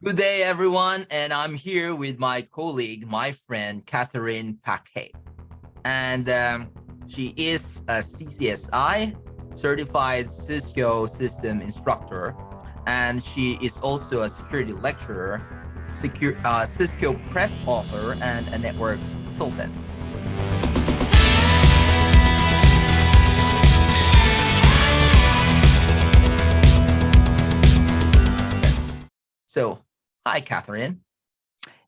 Good day, everyone, and I'm here with my colleague, my friend, Catherine Paquet. And she is a CCSI, certified Cisco system instructor, and she is also a security lecturer, Cisco press author, and a network consultant. So, hi, Catherine.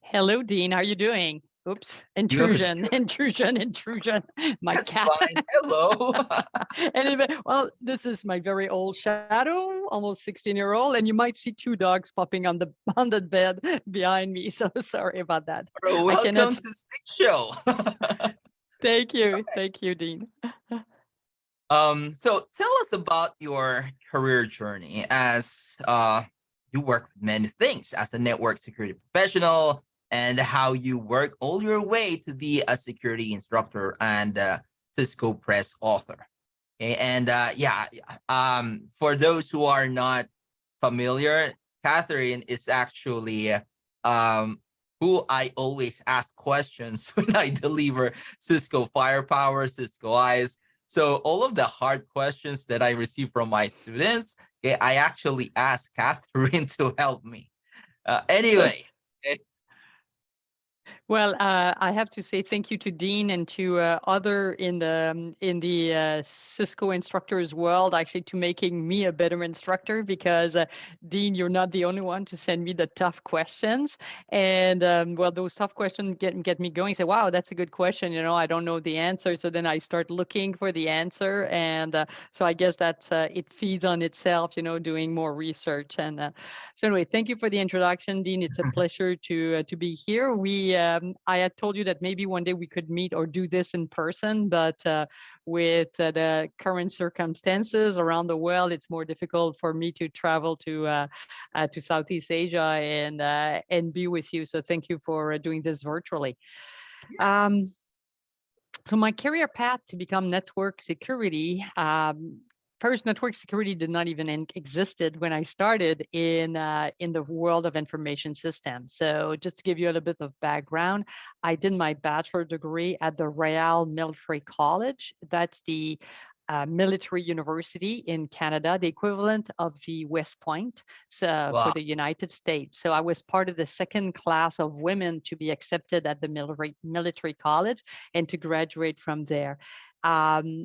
Hello, Dean. How are you doing? Oops, Good. intrusion, intrusion. My That's cat. fine. Hello. Anyway, well, this is my very old shadow, almost 16-year-old, and you might see two dogs popping on the bed behind me. So sorry about that. I Welcome cannot. to Stick Show. Thank you, Dean. So tell us about your career journey as you work with many things as a network security professional and how you work all your way to be a security instructor and Cisco press author. Okay, and for those who are not familiar, Catherine is actually who I always ask questions when I deliver Cisco Firepower, Cisco Eyes. So all of the hard questions that I receive from my students, okay, I actually ask Catherine to help me. Anyway, okay. Well, I have to say thank you to Dean and to other in the Cisco instructors world, actually, to making me a better instructor. Because Dean, you're not the only one to send me the tough questions, and well, those tough questions get me going. Say, wow, that's a good question. I don't know the answer, so then I start looking for the answer, and so I guess that it feeds on itself. Doing more research. And so anyway, thank you for the introduction, Dean. It's a pleasure to be here. I had told you that maybe one day we could meet or do this in person, but with the current circumstances around the world, it's more difficult for me to travel to Southeast Asia and be with you. So thank you for doing this virtually. Um, so my career path to become network security. First, network security did not even existed when I started in the world of information systems. So just to give you a little bit of background, I did my bachelor degree at the Royal Military College. That's the military university in Canada, the equivalent of the West Point for Wow. the United States. So I was part of the second class of women to be accepted at the military college and to graduate from there.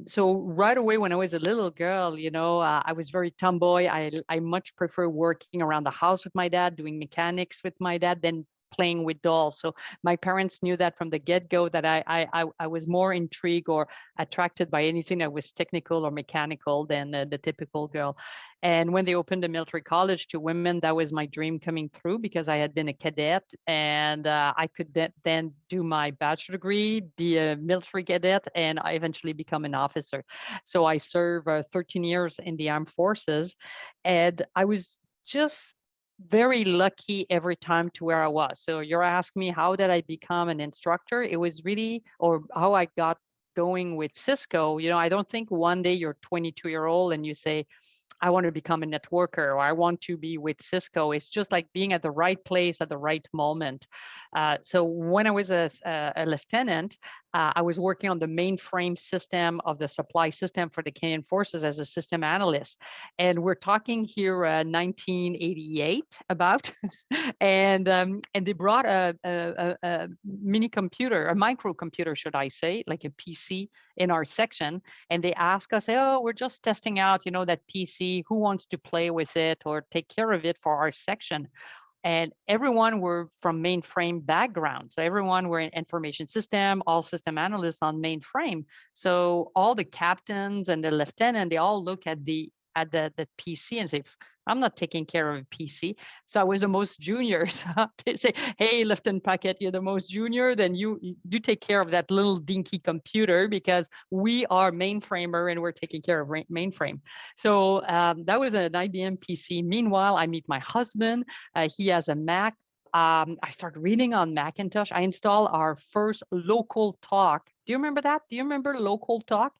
So right away when I was a little girl, I was very tomboy. I much prefer working around the house with my dad, doing mechanics with my dad than playing with dolls. So my parents knew that from the get-go, that I was more intrigued or attracted by anything that was technical or mechanical than the typical girl. And when they opened the military college to women, that was my dream coming through, because I had been a cadet, and I could then do my bachelor degree, be a military cadet, and I eventually become an officer. So I served 13 years in the armed forces, and I was just very lucky every time to where I was. So you're asking me, how did I become an instructor? It was really, or how I got going with Cisco. I don't think one day you're 22-year-old and you say, I want to become a networker, or I want to be with Cisco. It's just like being at the right place at the right moment. So when I was a lieutenant, I was working on the mainframe system of the supply system for the Canadian Forces as a system analyst. And we're talking here 1988 about, and they brought a mini computer, a microcomputer, should I say, like a PC in our section. And they ask us, oh, we're just testing out, that PC, who wants to play with it or take care of it for our section? And everyone were from mainframe background. So everyone were in information system, all system analysts on mainframe. So all the captains and the lieutenant, they all look at the PC and say, I'm not taking care of a PC. So I was the most junior. So they say, hey, Lieutenant Paquet, you're the most junior, then you take care of that little dinky computer, because we are mainframer and we're taking care of mainframe. So that was an IBM PC. Meanwhile, I meet my husband. He has a Mac. I start reading on Macintosh. I install our first local talk. Do you remember that? Do you remember local talk?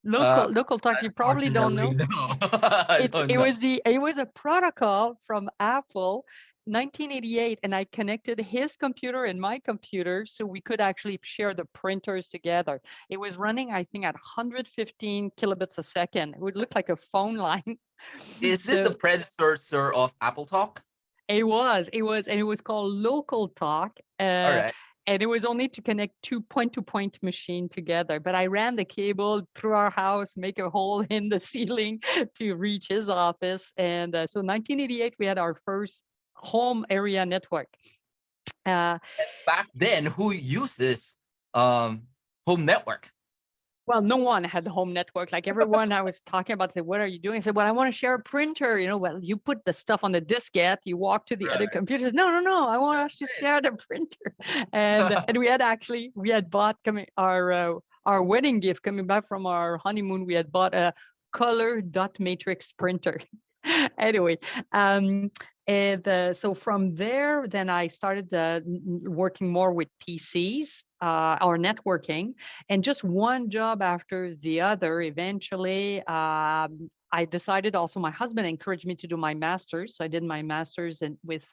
Uh, Local talk, you probably don't Unfortunately, know. no. I don't know. It was a protocol from Apple, 1988, and I connected his computer and my computer so we could actually share the printers together. It was running, I think, at 115 kilobits a second. It would look like a phone line. Is this the So predecessor of Apple Talk? and it was called Local Talk. All right. And it was only to connect two point-to-point machine together. But I ran the cable through our house, make a hole in the ceiling to reach his office. And so 1988, we had our first home area network. Back then, who uses home network? Well, no one had the home network. Like everyone I was talking about said, what are you doing? I said, well, I want to share a printer. Well, you put the stuff on the diskette, you walk to the other Right. computers. No, I want us to share the printer. And we had bought our wedding gift coming back from our honeymoon. We had bought a color dot matrix printer. Anyway, so from there, then I started working more with PCs or networking, and just one job after the other. Eventually, I decided also, my husband encouraged me to do my master's. So I did my master's with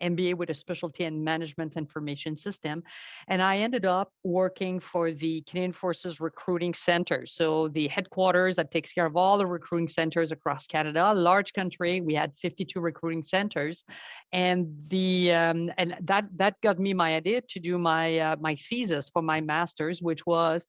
MBA with a specialty in management information system. And I ended up working for the Canadian Forces Recruiting Center. So the headquarters that takes care of all the recruiting centers across Canada, large country. We had 52 recruiting centers. And that got me my idea to do my thesis for my master's, which was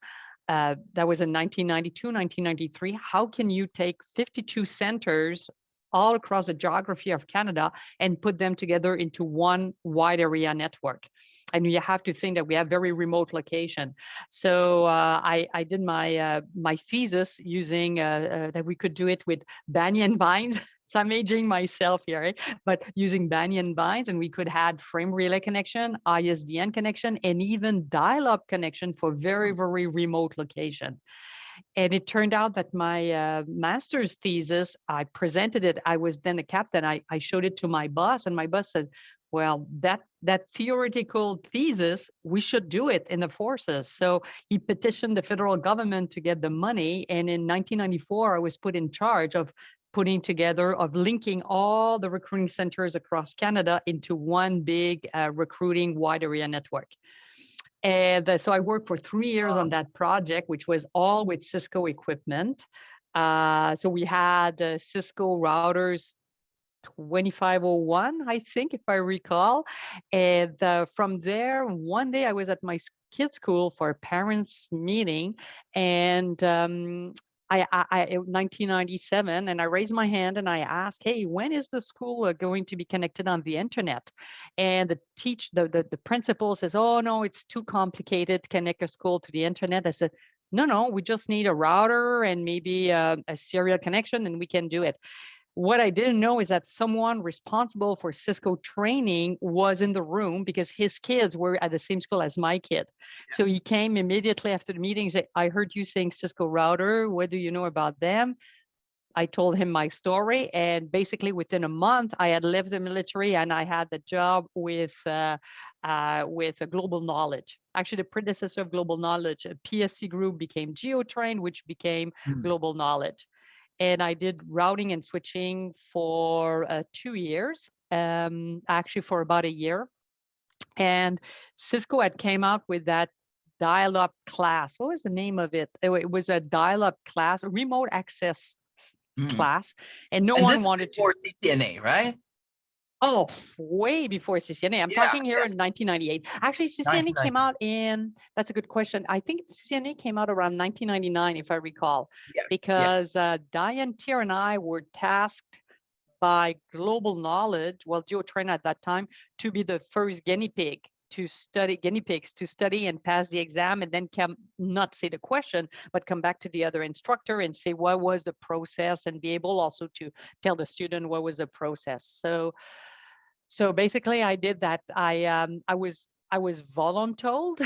that was in 1992, 1993. How can you take 52 centers all across the geography of Canada and put them together into one wide area network? And you have to think that we have very remote location. So I did my thesis using that we could do it with banyan vines. So I'm aging myself here, right? But using banyan vines, and we could add frame relay connection, ISDN connection, and even dial-up connection for very, very remote location. And it turned out that my master's thesis, I presented it. I was then a captain. I showed it to my boss, and my boss said, well, that theoretical thesis, we should do it in the forces. So he petitioned the federal government to get the money. And in 1994, I was put in charge of linking all the recruiting centers across Canada into one big recruiting wide area network. And so I worked for 3 years on that project, which was all with Cisco equipment. So we had Cisco routers 2501, I think, if I recall. And from there, one day I was at my kids' school for a parents' meeting, and I 1997, and I raised my hand and I asked, hey, when is the school going to be connected on the internet? And the principal says, oh no, it's too complicated to connect a school to the internet. I said, no, we just need a router and maybe a serial connection and we can do it. What I didn't know is that someone responsible for Cisco training was in the room because his kids were at the same school as my kid. So he came immediately after the meeting and said, I heard you saying Cisco router. What do you know about them? I told him my story. And basically within a month, I had left the military and I had the job with a Global Knowledge. Actually, the predecessor of Global Knowledge, a PSC group became GeoTrain, which became Global Knowledge. And I did routing and switching for 2 years, actually for about a year. And Cisco had came out with that dial-up class. What was the name of it? It was a dial-up class, a remote access class. And no one wanted to. For CCNA, right? Oh, way before CCNA. I'm talking here in 1998. Actually, CCNA came out that's a good question. I think CCNA came out around 1999, if I recall, because Diane Tier and I were tasked by Global Knowledge, GeoTrain at that time, to be the first guinea pigs to study and pass the exam, and then not say the question, but come back to the other instructor and say what was the process, and be able also to tell the student what was the process. So basically, I did that. I was voluntold,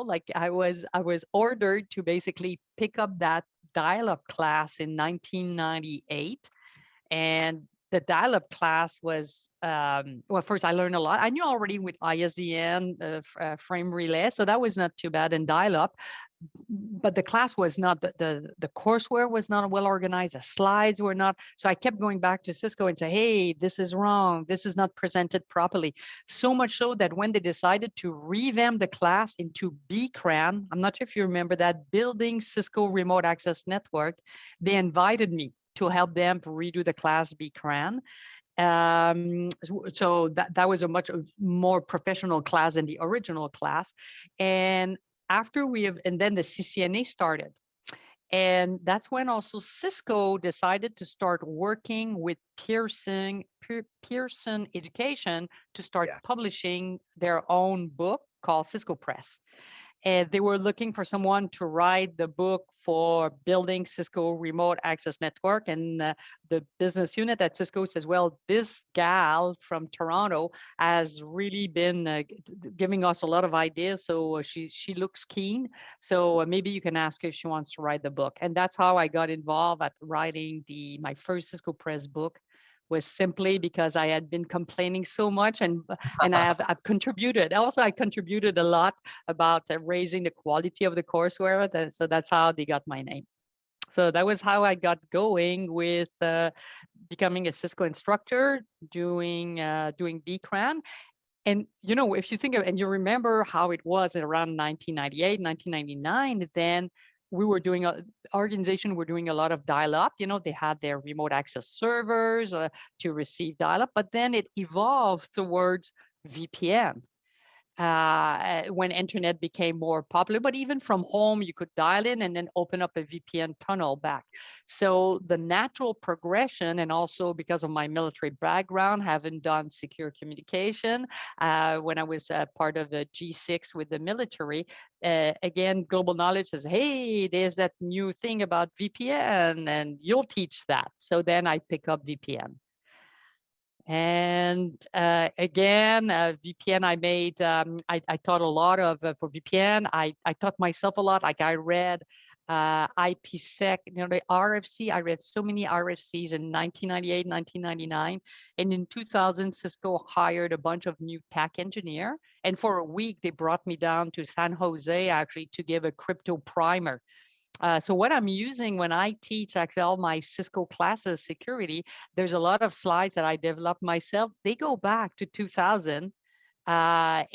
like I was ordered to basically pick up that dial-up class in 1998, and the dial-up class was, well, first I learned a lot. I knew already with ISDN frame relay, so that was not too bad in dial-up. But the class was not, the courseware was not well organized, the slides were not. So I kept going back to Cisco and say, hey, this is wrong, this is not presented properly. So much so that when they decided to revamp the class into BCRAN, I'm not sure if you remember that, Building Cisco Remote Access Network, they invited me to help them redo the class BCRAN. So that was a much more professional class than the original class. And after and then the CCNA started. And that's when also Cisco decided to start working with Pearson Education to start publishing their own book called Cisco Press. And they were looking for someone to write the book for building Cisco Remote Access Network. And the business unit at Cisco says, well, this gal from Toronto has really been giving us a lot of ideas. So she looks keen. So maybe you can ask her if she wants to write the book. And that's how I got involved at writing my first Cisco Press book. Was simply because I had been complaining so much, and I've contributed. Also, I contributed a lot about raising the quality of the courseware. So that's how they got my name. So that was how I got going with becoming a Cisco instructor, doing BCRAN. And if you think of, and you remember how it was around 1998, 1999, then we were doing organization were doing a lot of dial-up. They had their remote access servers to receive dial-up, but then it evolved towards VPN when internet became more popular. But even from home, you could dial in and then open up a VPN tunnel back. So the natural progression, and also because of my military background, having done secure communication, when I was part of the G6 with the military, again, global knowledge says, hey, there's that new thing about VPN, and you'll teach that. So then I pick up VPN. And again, VPN, I made, I taught a lot of, for VPN, I taught myself a lot. Like I read IPsec, the RFC, I read so many RFCs in 1998, 1999. And in 2000, Cisco hired a bunch of new tech engineer. And for a week, they brought me down to San Jose, actually, to give a crypto primer. So what I'm using when I teach actually all my Cisco classes security, there's a lot of slides that I developed myself. They go back to 2000. Like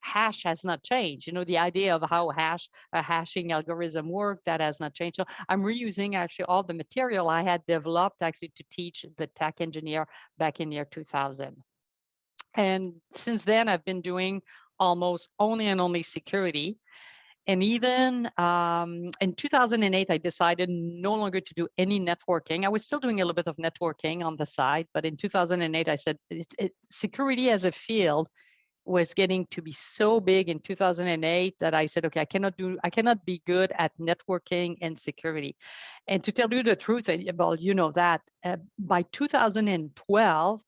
hash has not changed. The idea of how a hashing algorithm work, that has not changed. So I'm reusing actually all the material I had developed actually to teach the tech engineer back in year 2000. And since then, I've been doing almost only security. And even in 2008, I decided no longer to do any networking. I was still doing a little bit of networking on the side, but in 2008, I said security as a field was getting to be so big in 2008 that I said, okay, I cannot be good at networking and security. And to tell you the truth, well, that by 2012,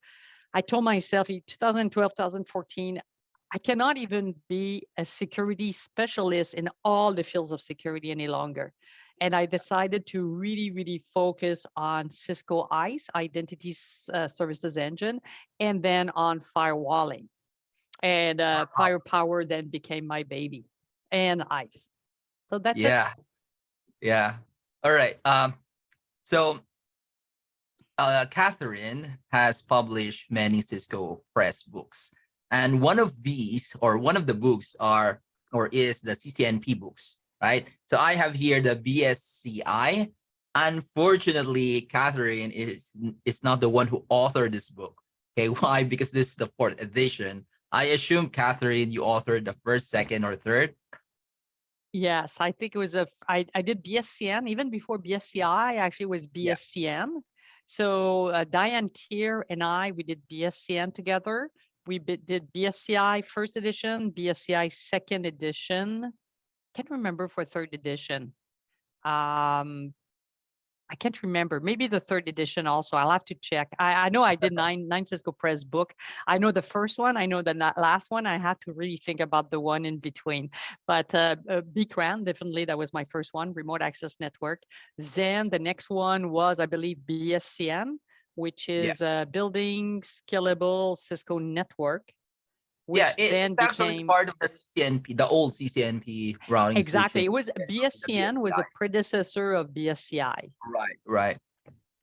I told myself in 2012, 2014, I cannot even be a security specialist in all the fields of security any longer. And I decided to really, really focus on Cisco ISE, Identity Services Engine, and then on firewalling. And Firepower then became my baby, and ISE. So that's it. Yeah. All right. So Catherine has published many Cisco Press books. And one of the books is the CCNP books, right? So I have here the BSCI. Unfortunately, Catherine is not the one who authored this book. Okay, why? Because this is the 4th edition. I assume, Catherine, you authored the 1st, 2nd, or 3rd? Yes, I think it was I did BSCN. Even before BSCI, actually was BSCN. Yeah. So Diane Tier and we did BSCN together. We did BSCI 1st edition, BSCI 2nd edition. Can't remember for 3rd edition. I I can't remember, maybe the third edition also. I'll have to check. I know I did nine Cisco Press book. I know the first one. I know the last one. I have to really think about the one in between. But BCRAN, definitely, that was my first one, Remote Access Network. Then the next one was, I believe, BSCN, which Yeah. is Building Scalable Cisco Network, Yeah, which it's then actually became, part of the CCNP, the old CCNP routing exactly, switching. it was The BSCN was a BSCI. predecessor of BSCI. Right, right.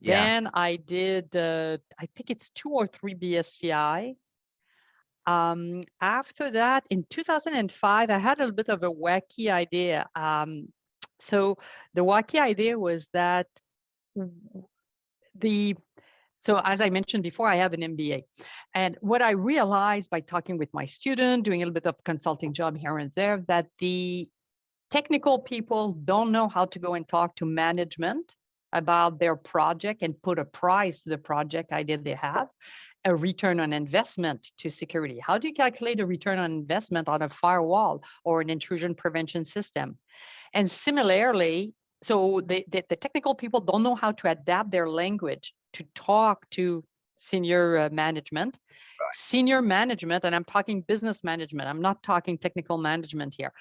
Yeah. Then I did, I think it's 2 or 3 BSCI. After that, in 2005, I had a little bit of a wacky idea. So the wacky idea was that so as I mentioned before, I have an MBA. And what I realized by talking with my student, doing a little bit of consulting job here and there, that the technical people don't know how to go and talk to management about their project and put a price to the project idea they have, a return on investment to security. How do you calculate a return on investment on a firewall or an intrusion prevention system? And similarly, so the technical people don't know how to adapt their language to talk to senior management. Senior management, and I'm talking business management, I'm not talking technical management here.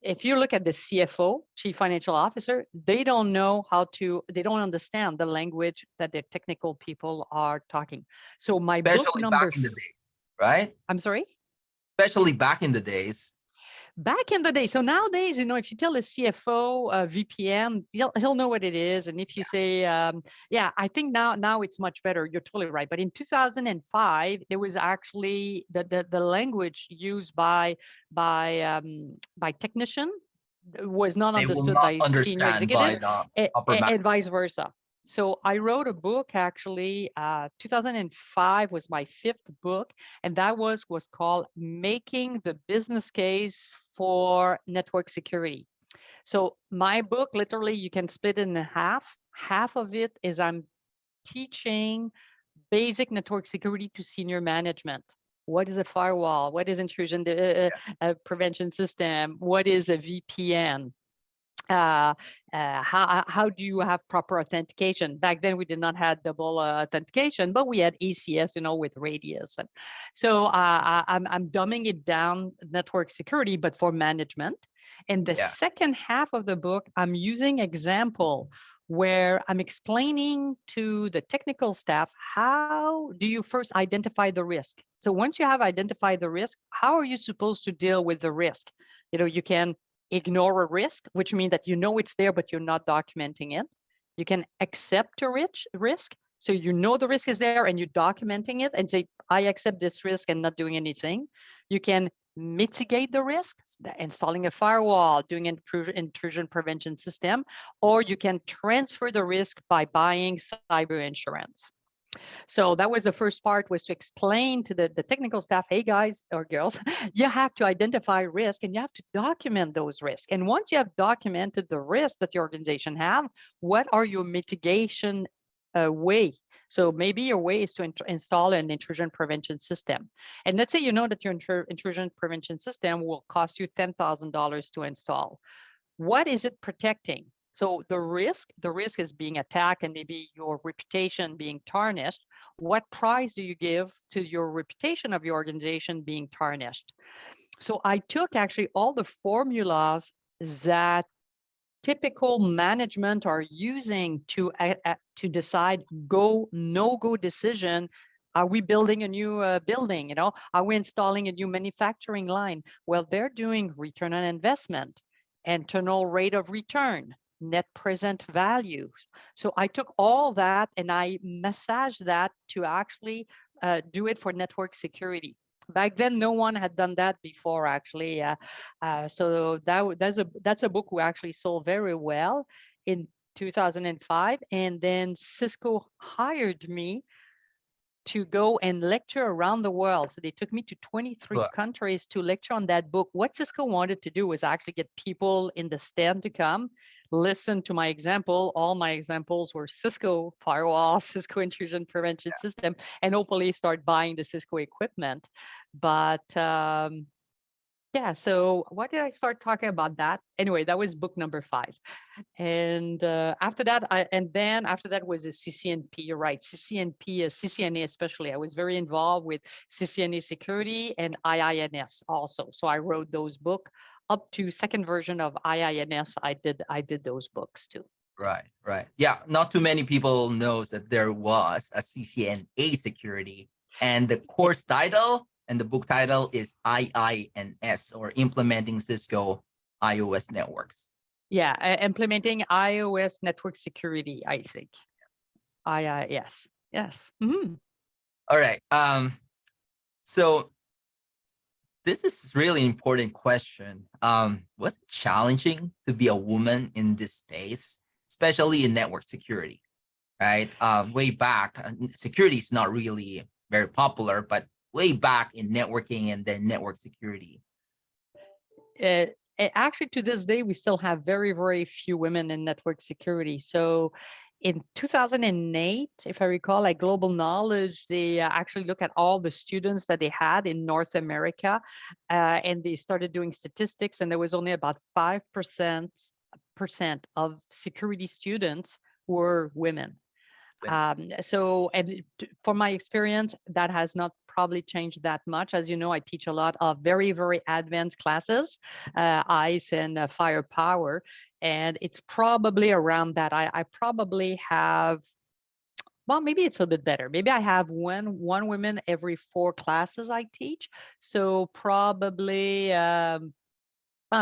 If you look at the CFO, Chief Financial Officer, they don't know how to, they don't understand the language that the technical people are talking. So my book Especially number, back in the day, right? I'm sorry? Especially back in the days. Back in the day. So nowadays, if you tell a CFO VPN, he'll know what it is. And if you say, yeah, I think now it's much better. You're totally right. But in 2005, there was actually the language used by technician was not They will understood not by senior understand by executive, the upper and management. vice versa. So I wrote a book actually. 2005 was my fifth book, and that was called "Making the Business Case for Network Security." So my book, literally, you can split it in half. Half of it is I'm teaching basic network security to senior management. What is a firewall? What is intrusion prevention system? What is a VPN? How do you have proper authentication? Back then, we did not have double authentication, but we had ECS, with Radius. And so I'm dumbing it down, network security, but for management. And the Yeah. second half of the book, I'm using example where I'm explaining to the technical staff, how do you first identify the risk? So once you have identified the risk, how are you supposed to deal with the risk? You can ignore a risk, which means that it's there, but you're not documenting it. You can accept a risk. So the risk is there and you're documenting it and say, I accept this risk and not doing anything. You can mitigate the risk, installing a firewall, doing an intrusion prevention system, or you can transfer the risk by buying cyber insurance. So that was the first part, was to explain to the technical staff, hey guys or girls, you have to identify risk and you have to document those risks. And once you have documented the risks that your organization have, what are your mitigation way? So maybe your way is to install an intrusion prevention system. And let's say you know that your intrusion prevention system will cost you $10,000 to install. What is it protecting? So the risk is being attacked and maybe your reputation being tarnished. What price do you give to your reputation of your organization being tarnished? So I took actually all the formulas that typical management are using to decide go, no-go decision. Are we building a new building? Are we installing a new manufacturing line? Well, they're doing return on investment, internal rate of return, net present values. So I took all that and I massaged that to actually do it for network security. Back then, no one had done that before, actually. So that's a book we actually sold very well in 2005. And then Cisco hired me to go and lecture around the world. So they took me to 23 countries to lecture on that book. What Cisco wanted to do was actually get people in the stand to come, listen to my example. All my examples were Cisco firewall, Cisco intrusion prevention system, and hopefully start buying the Cisco equipment. But Yeah. So why did I start talking about that? Anyway, that was book number 5. And after that, after that was a CCNP. You're right, CCNP, CCNA especially. I was very involved with CCNA security and IINS also. So I wrote those books up to second version of IINS. I did those books too. Right, right. Yeah, not too many people knows that there was a CCNA security, and the course title and the book title is IINS, or Implementing Cisco iOS Networks. Yeah, implementing iOS network security, I think. Yes, yes. Mm-hmm. All right. So this is really important question. Was it challenging to be a woman in this space, especially in network security? Right. Way back, security is not really very popular, but way back in networking and then network security. Actually, to this day, we still have very, very few women in network security. So in 2008, if I recall, like Global Knowledge, they actually look at all the students that they had in North America, and they started doing statistics, and there was only about 5% of security students were women. So, and from my experience, that has not probably changed that much. As you know, I teach a lot of very, very advanced classes, ICE and firepower, and it's probably around that. I probably have, well, maybe it's a bit better. Maybe I have one woman every 4 classes I teach. So probably, well,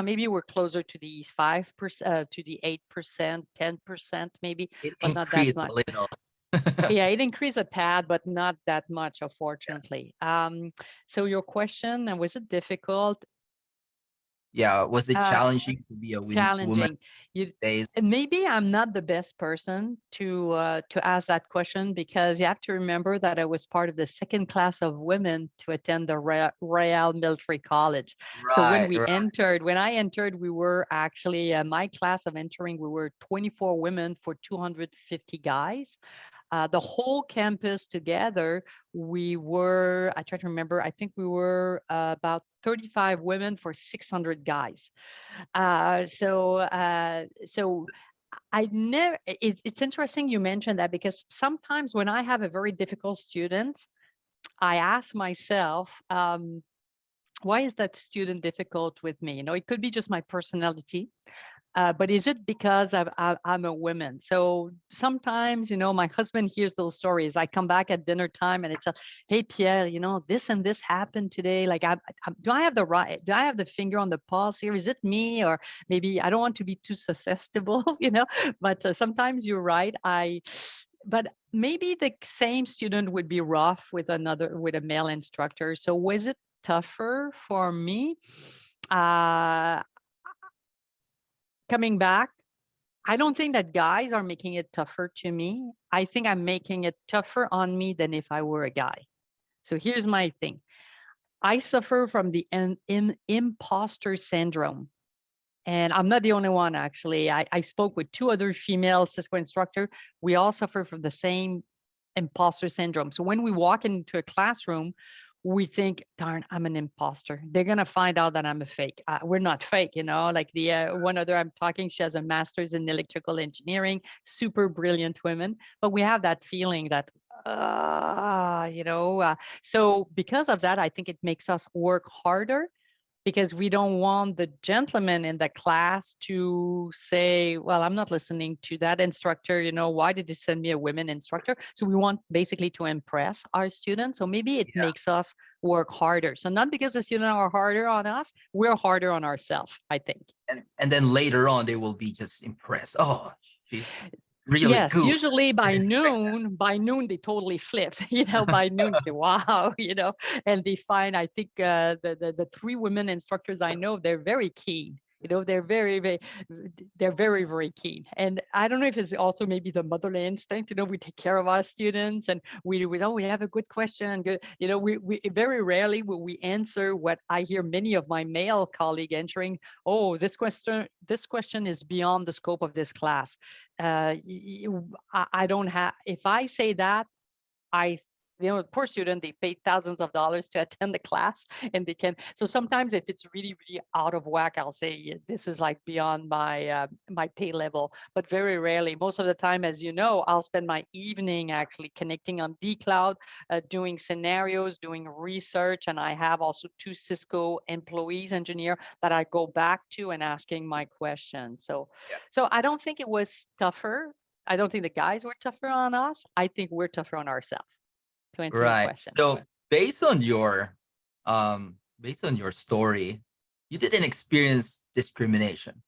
maybe we're closer to the 5%, to the 8%, 10%, maybe, It but not that increased a much. little. Yeah, it increased a tad, but not that much, unfortunately. So your question, was it difficult? Yeah. Was it Uh, challenging to be a woman Challenging. You, days? maybe I'm not the best person to ask that question, because you have to remember that I was part of the second class of women to attend the Royal Military College. So Right, right. when I entered, we were actually my class of entering. We were 24 women for 250 guys. The whole campus together, I try to remember, I think we were about 35 women for 600 guys. So I never, it's interesting you mentioned that, because sometimes when I have a very difficult student, I ask myself, why is that student difficult with me? It could be just my personality. But is it because I'm a woman? So sometimes, my husband hears those stories. I come back at dinner time and it's hey, Pierre, this and this happened today. Like, do I have do I have the finger on the pulse here? Is it me? Or maybe I don't want to be too susceptible, but sometimes you're right. But maybe the same student would be rough with a male instructor. So was it tougher for me? Uh, Coming back, I don't think that guys are making it tougher to me. I think I'm making it tougher on me than if I were a guy. So here's my thing. I suffer from the imposter syndrome. And I'm not the only one, actually. I spoke with 2 other female Cisco instructors. We all suffer from the same imposter syndrome. So when we walk into a classroom, we think, darn, I'm an imposter. They're going to find out that I'm a fake. We're not fake, like the one other I'm talking, she has a master's in electrical engineering, super brilliant women. But we have that feeling that, so because of that, I think it makes us work harder, because we don't want the gentleman in the class to say, well, I'm not listening to that instructor. Why did you send me a women instructor? So we want basically to impress our students. So maybe it Yeah. makes us work harder. So not because the students are harder on us, we're harder on ourselves, I think. And then later on they will be just impressed. Oh, she's really Yes, good. usually by noon they totally flipped. By noon say, wow, and they find, I think the 3 women instructors I know, they're very keen. They're very, very, they're very, very keen. And I don't know if it's also maybe the motherly instinct. We take care of our students, and we have a good question. Good, we very rarely will we answer what I hear many of my male colleague answering. Oh, this question is beyond the scope of this class. I don't have, if I say that, I poor student, they pay thousands of dollars to attend the class, and they can. So sometimes if it's really, really out of whack, I'll say, "Yeah, this is like beyond my pay level." But very rarely, most of the time, as you know, I'll spend my evening actually connecting on D Cloud, doing scenarios, doing research, and I have also 2 Cisco employees engineer that I go back to and asking my questions. So I don't think it was tougher. I don't think the guys were tougher on us. I think we're tougher on ourselves, to answer your Right. question. So based on your story, you didn't experience discrimination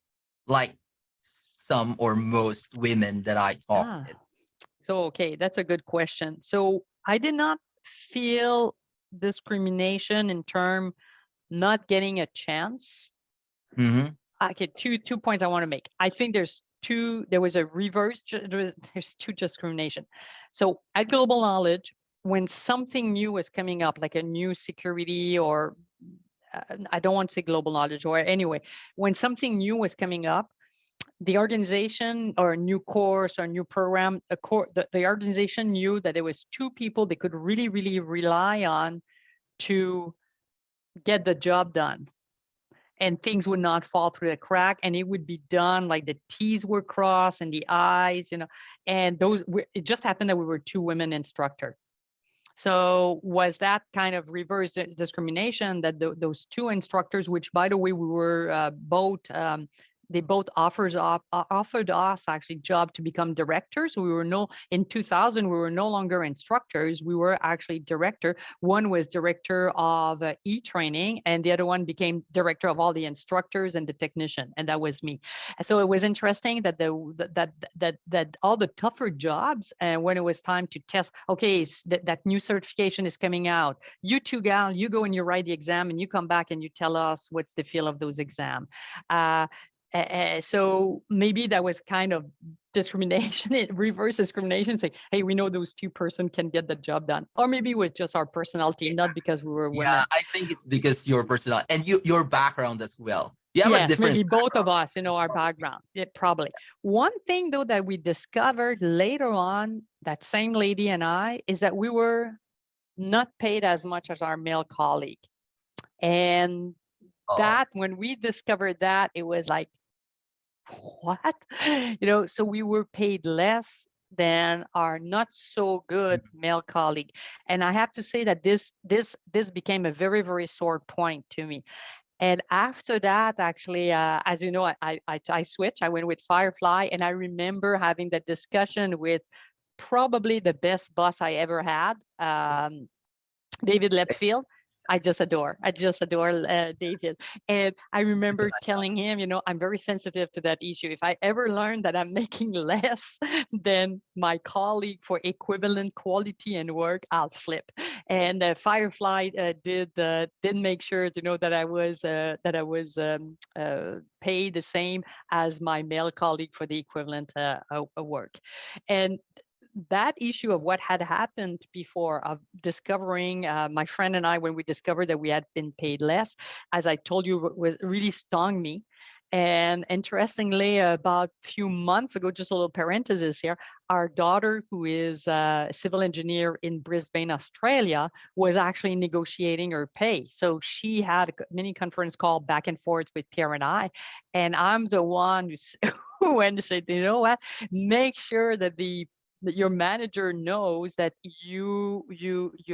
like some or most women that I talk with. So, okay, that's a good question. So I did not feel discrimination in term not getting a chance. Mm-hmm. Okay, two points I want to make. I think there was a reverse, there's 2 discrimination. So at Global Knowledge, when something new was coming up, like a new security, or I don't want to say Global Knowledge, or anyway, when something new was coming up, the organization, or a new course or a new program, the organization knew that there was 2 people they could really, really rely on to get the job done, and things would not fall through the crack, and it would be done like the T's were crossed and the I's, and it just happened that we were 2 women instructor. So was that kind of reverse discrimination that those 2 instructors, which by the way, we were both, they both offered us actually job to become directors. We were in 2000, we were no longer instructors. We were actually director. One was director of e-training, and the other one became director of all the instructors and the technician, and that was me. And so it was interesting that that all the tougher jobs, and when it was time to test, okay, that new certification is coming out. You 2 gal, you go and you write the exam, and you come back and you tell us what's the feel of those exams. So maybe that was kind of discrimination, reverse discrimination, say, hey, we know those 2 person can get the job done. Or maybe it was just our personality, not because we were women. Yeah, I think it's because your personality and your background as well. You have a Yes, different maybe both of background. us, our background. Yeah, probably. One thing though that we discovered later on, that same lady and I, is that we were not paid as much as our male colleague. And Oh, that, when we discovered that, it was like, what? So we were paid less than our not so good male colleague. And I have to say that this became a very, very sore point to me. And after that, actually, as you know, I switched. I went with Firefly, and I remember having that discussion with probably the best boss I ever had, David Lepfield. I just adore David. And I remember telling him, I'm very sensitive to that issue. If I ever learn that I'm making less than my colleague for equivalent quality and work, I'll flip. And Firefly did make sure that I was paid the same as my male colleague for the equivalent work. And that issue of what had happened before, of discovering, my friend and I, when we discovered that we had been paid less, as I told you, was really stung me. And interestingly, about a few months ago, just a little parenthesis here, our daughter, who is a civil engineer in Brisbane, Australia, was actually negotiating her pay. So she had a mini conference call back and forth with Pierre and I. And I'm the one who went to say, you know what, make sure that your manager knows that you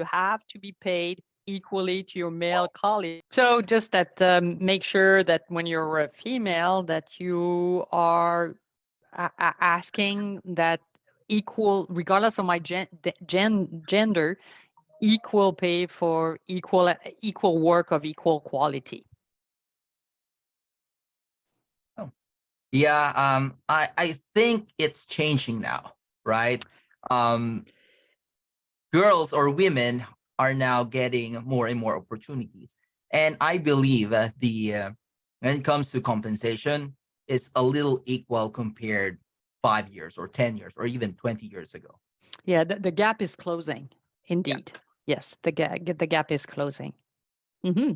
have to be paid equally to your male colleague. So just that, make sure that when you're a female, that you are asking that equal, regardless of my gender, equal pay for equal work of equal quality. oh. Yeah, I think it's changing now, right? Girls or women are now getting more and more opportunities, and I believe that when it comes to compensation, is a little equal compared 5 years or 10 years or even 20 years ago. Yeah, the gap is closing. Indeed, yes, the gap is closing. Mm-hmm.